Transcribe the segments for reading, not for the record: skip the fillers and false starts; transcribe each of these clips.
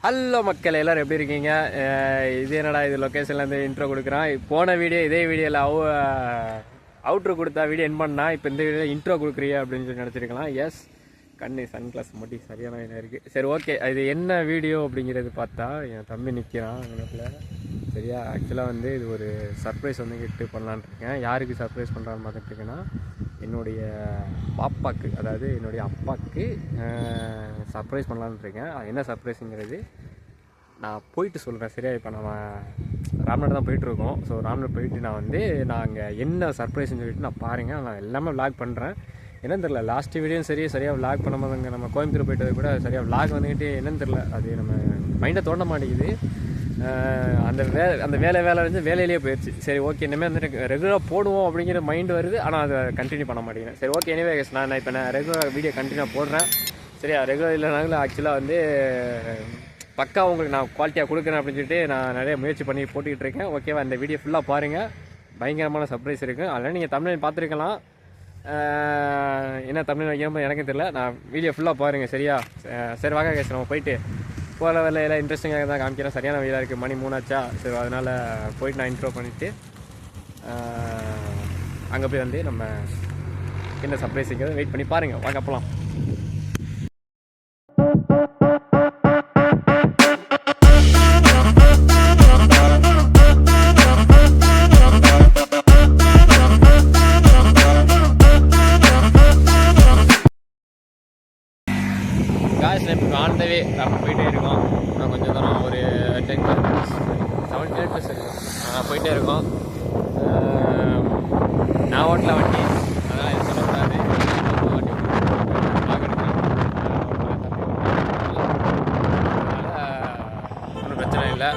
Hello மக்கள் எல்லோரும் எப்படி இருக்கீங்க? இது என்னடா இது லொக்கேஷன்லேருந்து இன்ட்ரோ கொடுக்குறான். போன வீடியோ இதே வீடியோவில் அவுட்ரு கொடுத்தா வீடியோ என் பண்ணா, இப்போ இந்த வீடியோவில் இன்ட்ரோ கொடுக்குறியா அப்படின்னு சொல்லி நினச்சிருக்கலாம். எஸ், கண்ணு சன் கிளாஸ் மட்டும் சரியான இருக்குது. சரி, ஓகே. இது என்ன வீடியோ அப்படிங்கிறது பார்த்தா என் தம்பி நிற்கிறான் அங்கே. சரியா, ஆக்சுவலாக வந்து இது ஒரு சர்ப்ரைஸ் வந்து கிஃப்ட் பண்ணலான்னு இருக்கேன். யாருக்கு சர்ப்ரைஸ் பண்ணுறான்னு பார்த்துட்டுருக்கேன்னா, என்னுடைய பாப்பாவுக்கு, அதாவது என்னுடைய அப்பாவுக்கு சர்ப்ரைஸ் பண்ணலான்னு இருக்கேன். என்ன சர்ப்ரைஸுங்கிறது நான் போயிட்டு சொல்கிறேன். சரியா, இப்போ நம்ம ராம்நாடு தான் போயிட்டுருக்கோம். ஸோ ராம்நாடு போயிட்டு நான் அங்கே என்ன சர்ப்ரைஸ்ன்னு சொல்லிட்டு நான் பாருங்கள். நான் எல்லாமே விளாக் பண்ணுறேன். என்னன்னு தெரில, லாஸ்ட் வீடியோவும் சரியாக விளாக் பண்ண போதுங்க. நம்ம கோயம்புத்தூர் போயிட்டது கூட சரியாக விளாக் வந்துக்கிட்டு என்னன்னு தெரில, அது நம்ம மைண்டை தோண்ட மாட்டேங்குது. அந்த வேலை வந்து வேலையிலேயே போயிடுச்சு. சரி, ஓகே, இனிமேல் வந்து ரெகுலராக போடுவோம் அப்படிங்கிற மைண்டு வருது. ஆனால் அதை கண்டினியூ பண்ண மாட்டேங்கிறேன். சரி, ஓகே. எனிவே நான் இப்போ ரெகுலராக வீடியோ கண்டினியூ போடுறேன். சரியா, ரெகுலர் இல்லைனாலும் ஆக்சுவலாக வந்து பக்கா உங்களுக்கு நான் குவாலிட்டியாக கொடுக்குறேன் அப்படின்னு சொல்லிட்டு நான் நிறைய முயற்சி பண்ணி போட்டுக்கிட்டு இருக்கேன். ஓகேவா? அந்த வீடியோ ஃபுல்லாக பாருங்கள். பயங்கரமான சர்ப்ரைஸ் இருக்குது. அதனால் நீங்கள் தமிழ் பார்த்துருக்கலாம். என்ன தமிழ் வைக்காமல் எனக்கும் தெரியல. நான் வீடியோ ஃபுல்லாக பாருங்கள். சரியா? சரி, வாங்க கேஸ், நம்ம போயிட்டு போகிற வேலையெல்லாம் இன்ட்ரெஸ்டிங்காக தான் காமிக்கிறேன். சரியான வெயிலாக இருக்குது. மணி 3 ஆச்சா. சரி, அதனால் போயிட்டு நான் இன்ட்ரோ பண்ணிவிட்டு அங்கே போய் வந்து நம்ம என்ன சர்ப்ரைஸுங்கிறத வெயிட் பண்ணி பாருங்கள். வாங்க போகலாம். இப்போ ஆண்டவே நம்ம போயிட்டே இருக்கோம். நான் கொஞ்சம் தூரம் ஒரு 10 கிலோமீட்டர்ஸ் 7 கிலோமீட்டர்ஸ் இருக்கும். நான் போயிட்டே இருக்கோம். நான் ஓட்டல வண்டி, அதனால் எதுவும் சொல்லக்கூடாது. வண்டி ஒன்றும் பிரச்சனை இல்லை.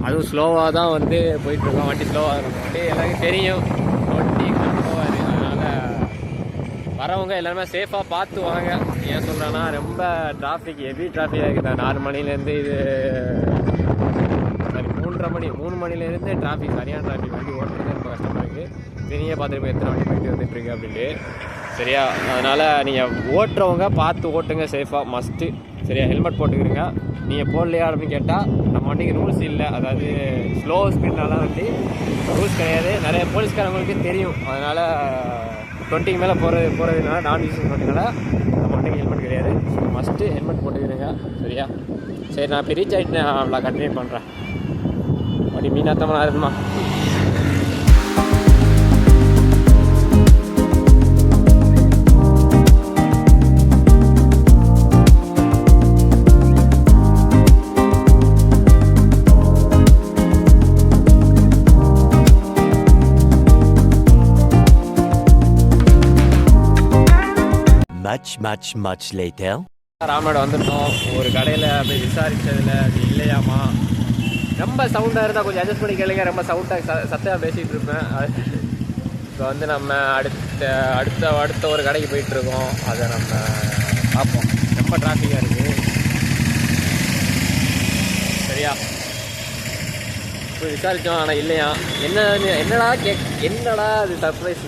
அதுவும் ஸ்லோவாக தான் வந்து போயிட்டுருக்கோம். வண்டி ஸ்லோவாக இருக்கும். வண்டி எல்லாருக்கும் தெரியும், வண்டி ஸ்லோவாக இருக்குது. அதனால் வரவங்க எல்லாருமே சேஃபாக பார்த்து வாங்க. ஏன் சொல்கிறேன்னா, ரொம்ப டிராஃபிக், ஹெவி டிராஃபிக் ஆகிடுது. 4 மணிலேருந்து இது சரி 3 மணிலேருந்து டிராஃபிக், சரியான டிராஃபிக். வண்டி ஓட்டுறது ரொம்ப கஷ்டமாக இருக்குது. பெரிய பார்த்துட்டு எத்தனை வண்டி போயிட்டு வந்துட்டுருக்கு அப்படின்ட்டு. சரியா, அதனால் நீங்கள் ஓட்டுறவங்க பார்த்து ஓட்டுங்க, சேஃபாக மஸ்ட்டு. சரியா, ஹெல்மெட் போட்டுக்கிறீங்க. நீங்கள் போடலையா அப்படின்னு கேட்டால், நம்ம வண்டிக்கு ரூல்ஸ் இல்லை. அதாவது ஸ்லோ ஸ்பீட்னால வண்டி ரூல்ஸ் கிடையாது. நிறைய போலீஸ்காரங்களுக்கு தெரியும். அதனால் 20க்கு மேலே போகிறதுனால நான் யூஸ் பண்ணுறதுனால நம்ம வண்டிக்கு ஹெல்மெட் கிடையாது. ஸோ மஸ்ட்டு ஹெல்மெட் போட்டுக்கிறேங்க. சரியா? சரி, நான் இப்போ ரீச் ஆகிட்டு நான் அவ்வளோ கண்டினியூ பண்ணுறேன். அப்படி மீனாத்தமாக இருக்குமா? much later. ராம்நாடு வந்துட்டோம். ஒரு கடையில் போய் விசாரித்ததில் அது இல்லையாமா. ரொம்ப சவுண்டாக இருந்தால் கொஞ்சம் அட்ஜஸ்ட் பண்ணி கேளுங்க. ரொம்ப சவுண்டாக சத்தையாக பேசிகிட்டு இருப்பேன். இப்போ வந்து நம்ம அடுத்த ஒரு கடைக்கு போயிட்டுருக்கோம். அதை நம்ம பார்ப்போம். ரொம்ப டிராஃபிக்காக இருக்குது. சரியா, போய் விசாரித்தோம். ஆனால் இல்லையா. என்னடா அது சர்ப்ரைஸ்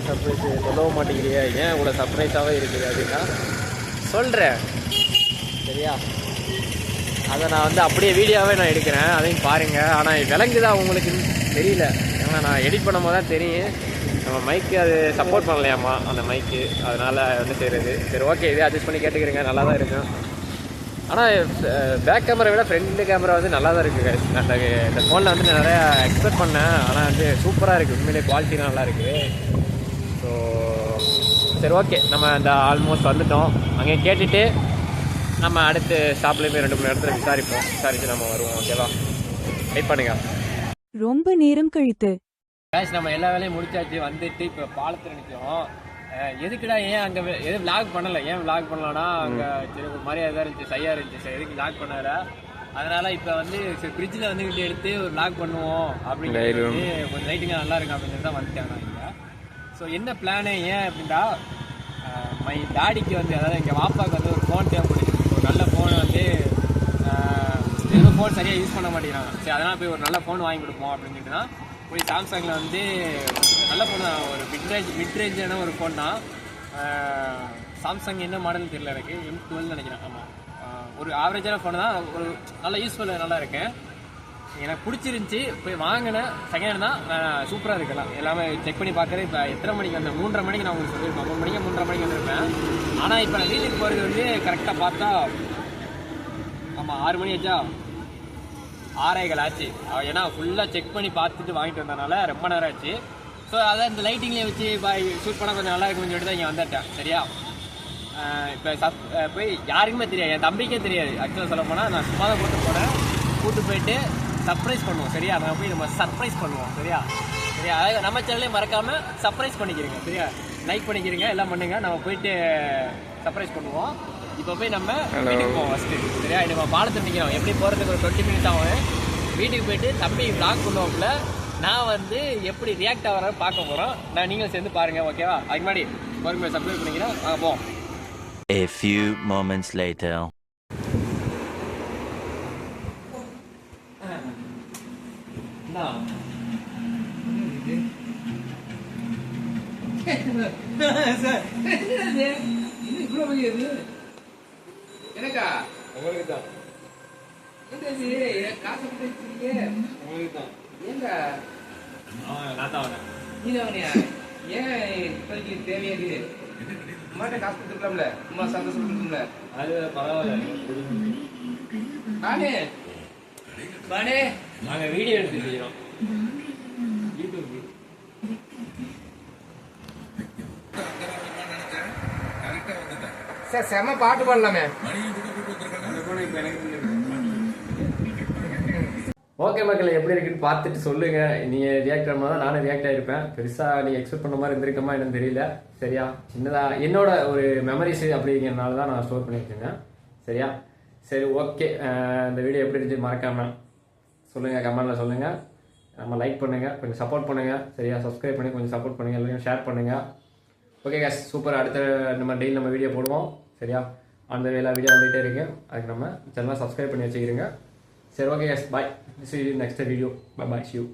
சொல்லவும் மாட்டேங்கிறீங்க, ஏன் இவ்வளோ சர்ப்ரைஸாகவே இருக்குது அப்படின்னா சொல்கிறேன். சரியா, அதை நான் வந்து அப்படியே வீடியோவே நான் எடுக்கிறேன், அதையும் பாருங்கள். ஆனால் விளங்குதா உங்களுக்கு தெரியல, ஏன்னா நான் எடிட் பண்ணும் போது தான் தெரியும். நம்ம மைக்கு அது சப்போர்ட் பண்ணலையாம்மா, அந்த மைக்கு. அதனால் வந்து செய்கிறது. சரி, ஓகே, இதே அட்ஜஸ்ட் பண்ணி கேட்டுக்கிறேங்க. நல்லா தான் இருக்கும். ஆனால் பேக் கேமரா விட ஃப்ரண்ட் கேமரா வந்து நல்லா தான் இருக்குது. இந்த ஃபோனில் வந்து நான் நிறையா எக்ஸ்பெக்ட் பண்ணேன். ஆனால் வந்து சூப்பராக இருக்குது. உண்மையிலே குவாலிட்டிலாம் நல்லா இருக்குது. ஸோ சரி, ஓகே, நம்ம இந்த ஆல்மோஸ்ட் வந்துட்டோம். அங்கே கேட்டுட்டு நம்ம அடுத்து ஸ்டாப்லேயுமே 2-3 இடத்துல விசாரித்து நம்ம வருவோம். ஓகேவா? வெயிட் பண்ணுங்க. ரொம்ப நேரம் கழித்து நம்ம எல்லா வேலையும் முடிச்சாச்சு. வந்துட்டு இப்போ பாலத்தில் நிற்கிறோம். எதுக்குடா ஏன் அங்கே எது விளாக் பண்ணலை? ஏன் விளாக் பண்ணலான்னா, அங்கே சரி ஒரு மாதிரியாக தான் இருந்துச்சு, சையாக இருந்துச்சு. சரி, எதுக்கு விளாக் பண்ணல? அதனால் இப்போ வந்து சரி ஃப்ரிட்ஜில் வந்து வீட்டு எடுத்து ஒரு விளாக் பண்ணுவோம் அப்படிங்கிறது. கொஞ்சம் லைட்டிங்காக நல்லா இருக்கும் அப்படின்னு தான் வந்துட்டாங்க இங்கே. ஸோ என்ன பிளானு ஏன் அப்படின்னா, மை டாடிக்கு வந்து, அதாவது எங்கள் வாப்பாவுக்கு வந்து ஒரு ஃபோன் தேவைப்படுது. ஒரு நல்ல ஃபோனை வந்து எதுவும் ஃபோன் சரியாக யூஸ் பண்ண மாட்டேங்கிறாங்க. சரி, அதனால் போய் ஒரு நல்ல ஃபோன் வாங்கி கொடுப்போம் அப்படின்னு சொல்லிட்டு தான் போய் சாம்சங்கில் வந்து நல்ல ஃபோன் தான், ஒரு மிட்ரேஞ்சான ஒரு ஃபோன் தான். சாம்சங் என்ன மாடல்னு தெரியல எனக்கு, M12 நினைக்கிறேன். ஆமாம், ஒரு ஆவரேஜான ஃபோன் தான், ஒரு நல்ல யூஸ்ஃபுல் நல்லா இருக்கேன். எனக்கு பிடிச்சிருந்துச்சி, போய் வாங்கினேன். செகண்ட் தான் சூப்பராக இருக்கலாம். எல்லாமே செக் பண்ணி பார்க்குறேன். இப்போ எத்தனை மணிக்கு வந்தேன்? 3:30 மணிக்கு நான் உங்களுக்கு சொல்லியிருப்பேன். 3 மணிக்கு 3:30 மணிக்கு வந்திருப்பேன். ஆனால் இப்போ நான் வீட்டுக்கு போகிறது வந்து கரெக்டாக பார்த்தா ஆமாம் 6 மணி ஆச்சா, 6:15 ஆச்சு. ஏன்னா ஃபுல்லாக செக் பண்ணி பார்த்துட்டு வாங்கிட்டு வந்ததுனால ரொம்ப நேரம் ஆச்சு. ஸோ அதை இந்த லைட்டிங்லேயே வச்சு ஷூட் பண்ணால் கொஞ்சம் நல்லா இருக்குன்னு சொல்லிட்டு தான் இங்கே வந்துட்டேன். சரியா, இப்போ போய் யாருக்குமே தெரியாது, என் தம்பிக்கே தெரியாது. ஆக்சுவலாக சொல்ல போனால் நான் சும்மா தான் கூட்டு போயிட்டு சர்ப்ரைஸ் பண்ணுவோம். சரியா, நம்ம போய் நம்ம சர்ப்ரைஸ் பண்ணுவோம். சரியா, அதாவது நம்ம சேனலே மறக்காமல் சர்ப்ரைஸ் பண்ணிக்கிறீங்க. சரியா, லைக் பண்ணிக்கிறீங்க, எல்லாம் பண்ணுங்க. நம்ம போயிட்டு சர்ப்ரைஸ் பண்ணுவோம். இப்போ போய் நம்ம வீட்டுக்கு போவோம் ஃபஸ்ட்டு. சரியா, நம்ம பாலத்தை நிற்கிறோம். எப்படி போகிறதுக்கு ஒரு 20 மினிட்ஸ் ஆகும். வீட்டுக்கு போயிட்டு தம்பி vlog பண்ணுவோம்ல, நான் வந்து எப்படி ரியாக்ட் ஆகிறான்னு பார்க்க போகிறோம். நீங்களும் சேர்ந்து பாருங்கள். ஓகேவா, அதுக்கு முன்னாடி பொறுமையாக சப்ஸ்கிரைப் பண்ணிக்கிறேன். வாங்க போவோம். A few moments later. எனக்கா உங்களுக்கு தான் காசு உங்களுக்கு தான். ஏங்க நான் தான் வரேன். நீ தான் வரையா? ஏன் இப்போதைக்கு தேவையா இருக்குது? அம்மாட்ட காசு கொடுத்துருக்கலாம்ல, அம்மா சந்தோஷப்பட்டுருக்கும்ல. அது பரவாயில்ல. பானே நாங்கள் வீடியோ எடுத்து செய்யறோம் யூடியூப்க்கு. சார் செம பாட்டு பாடலாமே. ஓகே மக்கள், எப்படி இருக்குன்னு பார்த்துட்டு சொல்லுங்க. நீங்க ரியாக்ட் பண்ணா தான் நானும் ரியாக்ட் ஆயிருப்பேன். பெருசா நீங்க எக்ஸ்பெக்ட் பண்ண மாதிரி இருந்திருக்கமா என்னன்னு தெரியல. சரியா, சின்னதா என்னோட ஒரு மெமரிஸ் அப்படிங்கிறனால தான் நான் ஸ்டோர் பண்ணி வச்சிருக்கேன். சரியா, சரி ஓகே. இந்த வீடியோ எப்படி இருந்துச்சு மறக்காம சொல்லுங்க, கமெண்ட்ல சொல்லுங்க. நம்ம லைக் பண்ணுங்க, கொஞ்சம் சப்போர்ட் பண்ணுங்க. சரியா, சப்ஸ்கிரைப் பண்ணி கொஞ்சம் சப்போர்ட் பண்ணுங்க, எல்லாரையும் ஷேர் பண்ணுங்க. Okay guys, super. அடுத்த நம்ம டெய்லி நம்ம வீடியோ போடுவோம். சரியா, அந்த எல்லா வீடியோ வந்துகிட்டே இருக்கு. அதுக்கு நம்ம சேனலை சப்ஸ்கிரைப் பண்ணி வச்சுக்கிறீங்க. சரி okay guys, bye. See you in next video. Bye bye. See you.